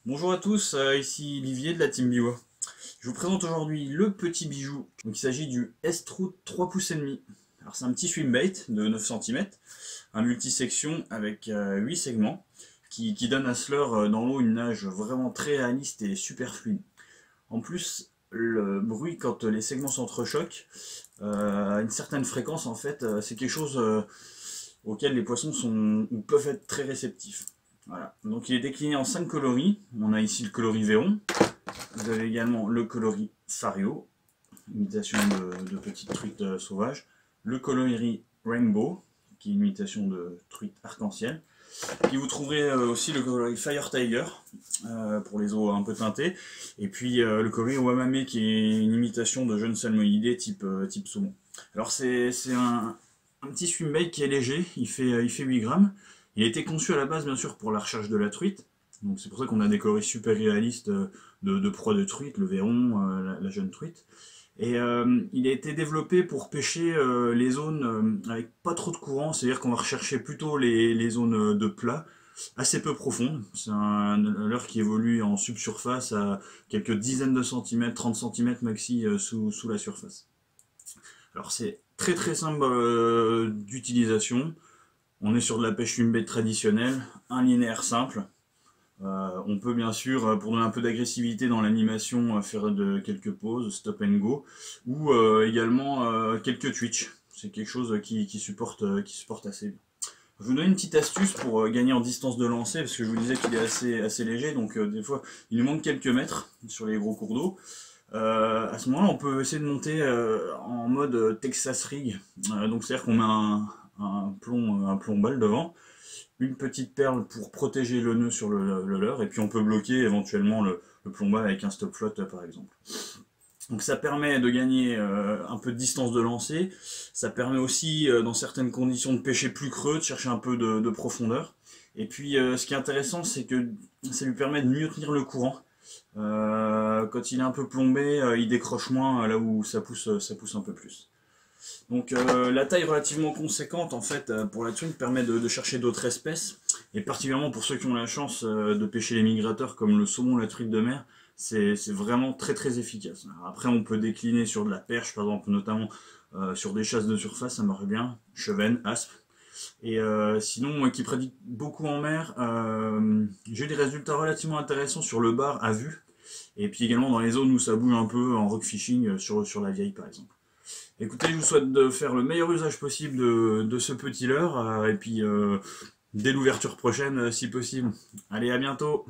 Bonjour à tous, ici Olivier de la Team Biwa. Je vous présente aujourd'hui le petit bijou. Donc, il s'agit du S-Trout 3 pouces et demi. Alors c'est un petit swimbait de 9 cm, un multisection avec 8 segments qui donne à ce leurre dans l'eau une nage vraiment très réaliste et super fluide. En plus, le bruit quand les segments s'entrechoquent à une certaine fréquence, en fait, c'est quelque chose auquel les poissons sont ou peuvent être très réceptifs. Voilà. Donc il est décliné en 5 coloris. On a ici le coloris Véron. Vous avez également le coloris Fario, imitation de petite truite sauvage. Le coloris Rainbow, qui est une imitation de truite arc-en-ciel. Puis vous trouverez aussi le coloris Fire Tiger, pour les eaux un peu teintées. Et puis le coloris Wamame, qui est une imitation de jeunes salmoïdés type saumon. Alors c'est un petit swimbait qui est léger, il fait 8 grammes. Il a été conçu à la base, bien sûr, pour la recherche de la truite. Donc c'est pour ça qu'on a des coloris super réalistes de proie de truite, le Véron, la jeune truite. Et il a été développé pour pêcher les zones avec pas trop de courant, c'est-à-dire qu'on va rechercher plutôt les zones de plat, assez peu profondes. C'est un leurre qui évolue en subsurface à quelques dizaines de centimètres, 30 cm maxi sous la surface. Alors c'est très très simple d'utilisation. On est sur de la pêche swimbait traditionnelle, un linéaire simple. On peut bien sûr, pour donner un peu d'agressivité dans l'animation, faire quelques pauses, stop and go, ou également quelques twitch. C'est quelque chose qui supporte assez bien. Je vais vous donner une petite astuce pour gagner en distance de lancer, parce que je vous disais qu'il est assez léger, donc des fois il nous manque quelques mètres sur les gros cours d'eau. À ce moment-là, on peut essayer de monter en mode Texas Rig. Donc c'est-à-dire qu'on met un plomb balle devant, une petite perle pour protéger le nœud sur le leurre, et puis on peut bloquer éventuellement le plomb balle avec un stop flotte par exemple. Donc ça permet de gagner un peu de distance de lancer, ça permet aussi dans certaines conditions de pêcher plus creux, de chercher un peu de profondeur. Et puis ce qui est intéressant, c'est que ça lui permet de mieux tenir le courant. Quand il est un peu plombé, il décroche moins là où ça pousse un peu plus. Donc la taille relativement conséquente en fait pour la truite permet de chercher d'autres espèces, et particulièrement pour ceux qui ont la chance de pêcher les migrateurs comme le saumon, la truite de mer, c'est vraiment très très efficace. Alors, après on peut décliner sur de la perche par exemple, notamment sur des chasses de surface, ça marche bien, chevenne, aspe. Et sinon, moi qui pratique beaucoup en mer, j'ai des résultats relativement intéressants sur le bar à vue, et puis également dans les zones où ça bouge un peu en rock fishing, sur la vieille par exemple. Écoutez, je vous souhaite de faire le meilleur usage possible de ce petit leurre, et puis dès l'ouverture prochaine si possible. Allez, à bientôt!